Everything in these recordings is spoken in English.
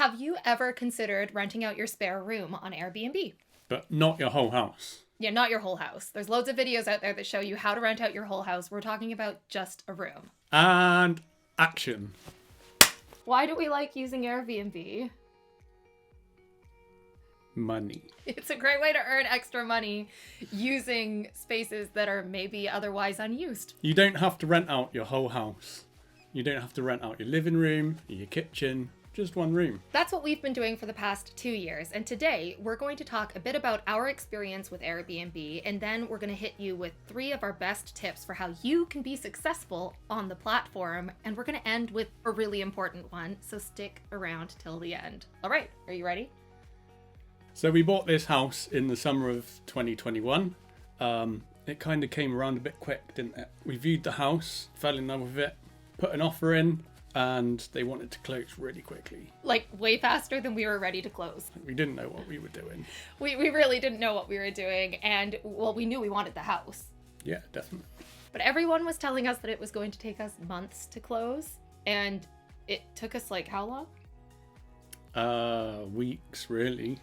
Have you ever considered renting out your spare room on Airbnb? But not your whole house. Yeah, not your whole house. There's loads of videos out there that show you how to rent out your whole house. We're talking about just a room. And action. Why do we like using Airbnb? Money. It's a great way to earn extra money using spaces that are maybe otherwise unused. You don't have to rent out your whole house. You don't have to rent out your living room, your kitchen, just one room. That's what we've been doing for the past 2 years. And today we're going to talk a bit about our experience with Airbnb. And then we're going to hit you with 3 of our best tips for how you can be successful on the platform. And we're going to end with a really important one. So stick around till the end. All right. Are you ready? So we bought this house in the summer of 2021. It kind of came around a bit quick, didn't it? We viewed the house, fell in love with it, put an offer in, and they wanted to close really quickly. Like way faster than we were ready to close. We didn't know what we were doing. We really didn't know what we were doing. And well, we knew we wanted the house. Yeah, definitely. But everyone was telling us that it was going to take us months to close. And it took us like how long? Weeks, really.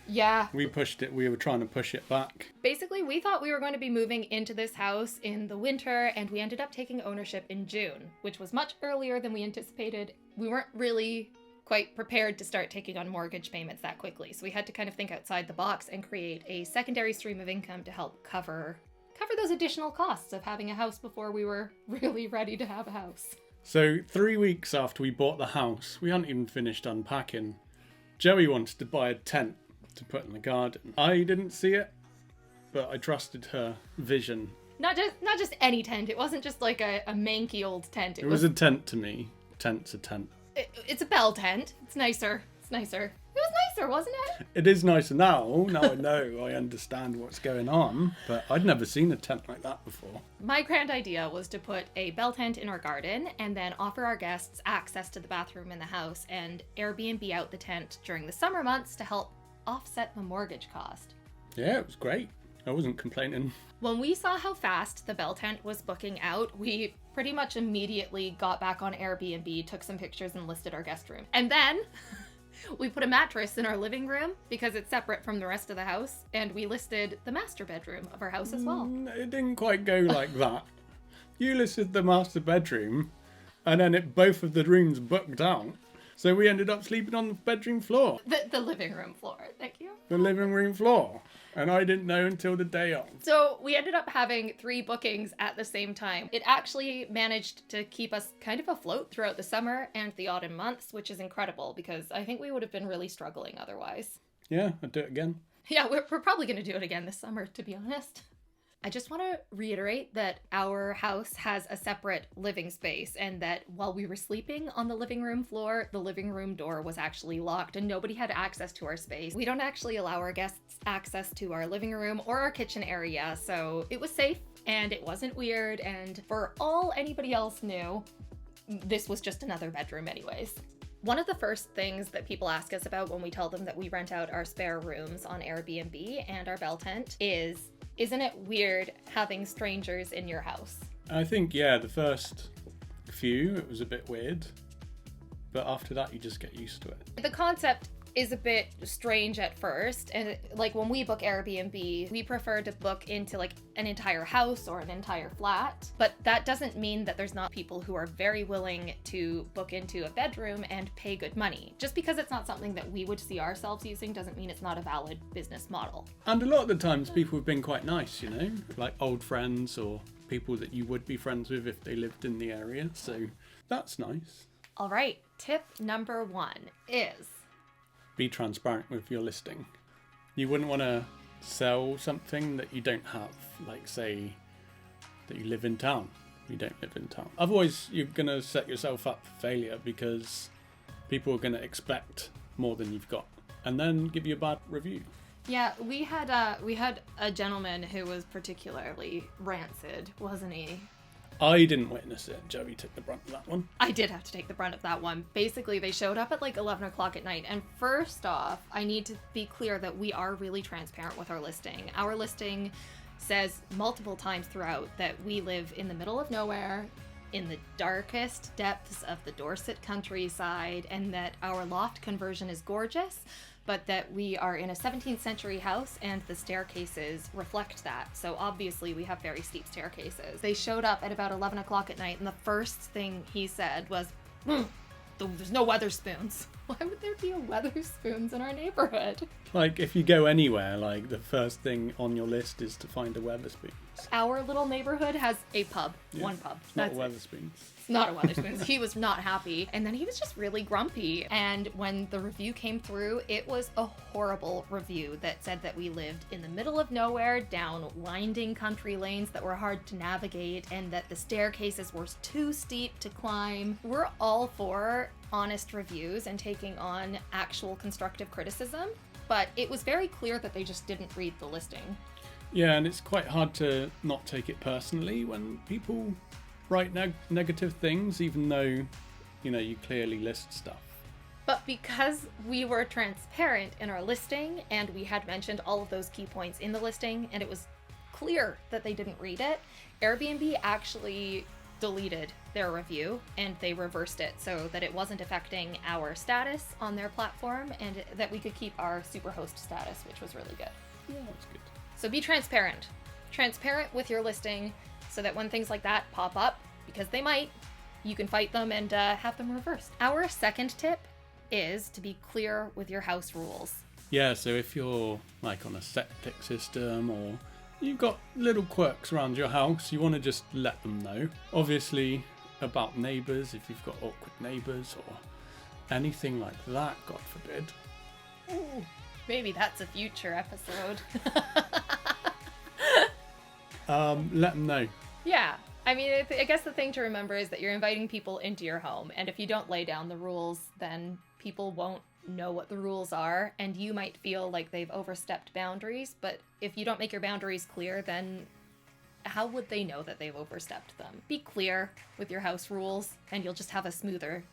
Yeah. We were trying to push it back. Basically, we thought we were going to be moving into this house in the winter, and we ended up taking ownership in June, which was much earlier than we anticipated. We weren't really quite prepared to start taking on mortgage payments that quickly, so we had to kind of think outside the box and create a secondary stream of income to help cover those additional costs of having a house before we were really ready to have a house. So 3 weeks after we bought the house, we hadn't even finished unpacking. Joey wanted to buy a tent to put in the garden. I didn't see it, but I trusted her vision. Not just any tent. It wasn't just like a manky old tent. It was a tent to me. Tent's a tent. It's a bell tent. It's nicer. It was nicer, wasn't it? It is nicer now. Now I know. I understand what's going on. But I'd never seen a tent like that before. My grand idea was to put a bell tent in our garden and then offer our guests access to the bathroom in the house and Airbnb out the tent during the summer months to help offset the mortgage cost. Yeah, it was great. I wasn't complaining. When we saw how fast the bell tent was booking out, we pretty much immediately got back on Airbnb, took some pictures, and listed our guest room. And then we put a mattress in our living room because it's separate from the rest of the house, and we listed the master bedroom of our house as well. It didn't quite go like that. You listed the master bedroom, and then both of the rooms booked out. So we ended up sleeping on the bedroom floor. The living room floor, thank you. The living room floor. And I didn't know until the day of. So we ended up having 3 bookings at the same time. It actually managed to keep us kind of afloat throughout the summer and the autumn months, which is incredible because I think we would have been really struggling otherwise. Yeah, I'd do it again. Yeah, we're probably going to do it again this summer, to be honest. I just want to reiterate that our house has a separate living space and that while we were sleeping on the living room floor, the living room door was actually locked and nobody had access to our space. We don't actually allow our guests access to our living room or our kitchen area, so it was safe and it wasn't weird, and for all anybody else knew, this was just another bedroom anyways. One of the first things that people ask us about when we tell them that we rent out our spare rooms on Airbnb and our bell tent is, isn't it weird having strangers in your house? I think, yeah, the first few, it was a bit weird. But after that, you just get used to it. The concept is a bit strange at first. And like when we book Airbnb, we prefer to book into like an entire house or an entire flat. But that doesn't mean that there's not people who are very willing to book into a bedroom and pay good money. Just because it's not something that we would see ourselves using doesn't mean it's not a valid business model. And a lot of the times people have been quite nice, you know, like old friends or people that you would be friends with if they lived in the area. So that's nice. All right, tip number 1 is be transparent with your listing. You wouldn't want to sell something that you don't have, like say that you live in town. You don't live in town. Otherwise, you're going to set yourself up for failure because people are going to expect more than you've got and then give you a bad review. Yeah, we had a gentleman who was particularly rancid, wasn't he? I didn't witness it. Joey took the brunt of that one. I did have to take the brunt of that one. Basically, they showed up at like 11 o'clock at night. And first off, I need to be clear that we are really transparent with our listing. Our listing says multiple times throughout that we live in the middle of nowhere in the darkest depths of the Dorset countryside, and that our loft conversion is gorgeous, but that we are in a 17th century house and the staircases reflect that. So obviously we have very steep staircases. They showed up at about 11 o'clock at night, and the first thing he said was, there's no Weatherspoons. Why would there be a Weatherspoons in our neighborhood? Like, if you go anywhere, like, the first thing on your list is to find a Weatherspoons. Our little neighborhood has a pub. Yeah. One pub. It's not a That's it. Weatherspoons. It's not a Weatherspoons. He was not happy. And then he was just really grumpy. And when the review came through, it was a horrible review that said that we lived in the middle of nowhere, down winding country lanes that were hard to navigate, and that the staircases were too steep to climb. We're all for honest reviews and taking on actual constructive criticism, but it was very clear that they just didn't read the listing. Yeah, and it's quite hard to not take it personally when people write negative things, even though, you clearly list stuff. But because we were transparent in our listing and we had mentioned all of those key points in the listing and it was clear that they didn't read it, Airbnb actually deleted their review and they reversed it so that it wasn't affecting our status on their platform and that we could keep our superhost status, which was really good. Yeah, that's good. So be transparent. Transparent with your listing so that when things like that pop up, because they might, you can fight them and have them reversed. Our second tip is to be clear with your house rules. Yeah, so if you're like on a septic system or you've got little quirks around your house, you want to just let them know. Obviously about neighbours, if you've got awkward neighbours or anything like that, God forbid. Ooh, maybe that's a future episode. Let them know. Yeah. I mean, I guess the thing to remember is that you're inviting people into your home, and if you don't lay down the rules, then people won't know what the rules are, and you might feel like they've overstepped boundaries, but if you don't make your boundaries clear, then how would they know that they've overstepped them? Be clear with your house rules, and you'll just have a smoother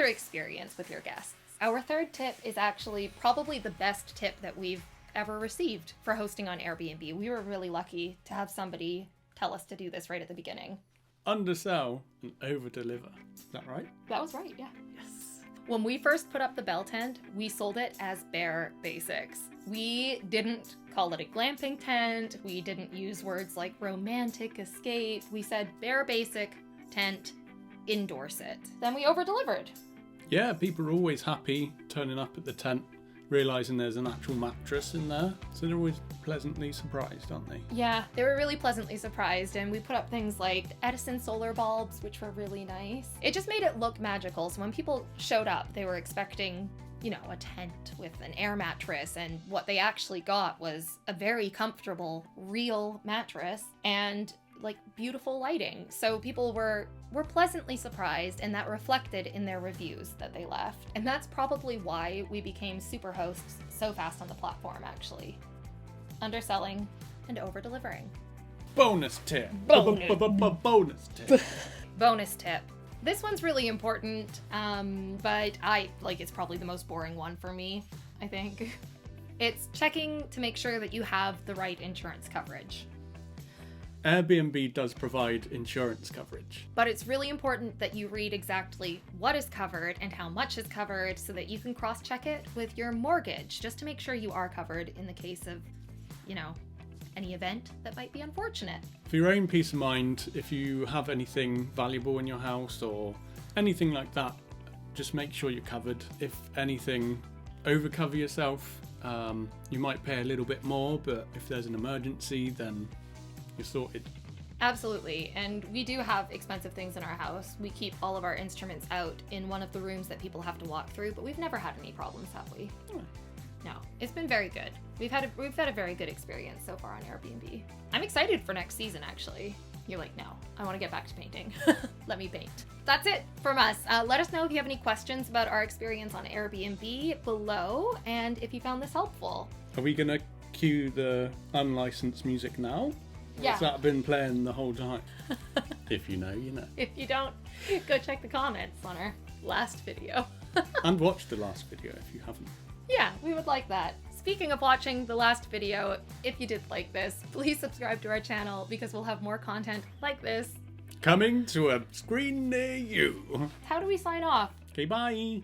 experience with your guests. Our third tip is actually probably the best tip that we've ever received for hosting on Airbnb. We were really lucky to have somebody tell us to do this right at the beginning. Undersell and over-deliver. Is that right? That was right, yeah. Yes. When we first put up the bell tent, we sold it as bare basics. We didn't call it a glamping tent. We didn't use words like romantic escape. We said bare basic tent in Dorset. Then we over-delivered. Yeah, people are always happy turning up at the tent, realising there's an actual mattress in there. So they're always pleasantly surprised, aren't they? Yeah, they were really pleasantly surprised, and we put up things like Edison solar bulbs, which were really nice. It just made it look magical, so when people showed up, they were expecting, a tent with an air mattress, and what they actually got was a very comfortable, real mattress, and beautiful lighting. So people were pleasantly surprised, and that reflected in their reviews that they left. And that's probably why we became super hosts so fast on the platform, actually. Underselling and over-delivering. Bonus tip. Bonus. Bonus tip. Bonus tip. This one's really important, but it's probably the most boring one for me, I think. It's checking to make sure that you have the right insurance coverage. Airbnb does provide insurance coverage. But it's really important that you read exactly what is covered and how much is covered so that you can cross-check it with your mortgage, just to make sure you are covered in the case of, any event that might be unfortunate. For your own peace of mind, if you have anything valuable in your house or anything like that, just make sure you're covered. If anything, overcover yourself. You might pay a little bit more, but if there's an emergency, then you're sorted. Absolutely, and we do have expensive things in our house. We keep all of our instruments out in one of the rooms that people have to walk through, but we've never had any problems, have we? Oh. No, it's been very good. We've had a very good experience so far on Airbnb. I'm excited for next season, actually. You're like, no, I want to get back to painting. Let me paint. That's it from us. Let us know if you have any questions about our experience on Airbnb below, and if you found this helpful. Are we going to cue the unlicensed music now? Yeah. Has that been playing the whole time? If you know, you know. If you don't, go check the comments on our last video. And watch the last video if you haven't. Yeah, we would like that. Speaking of watching the last video, if you did like this, please subscribe to our channel because we'll have more content like this Coming to a screen near you. How do we sign off? Okay, bye.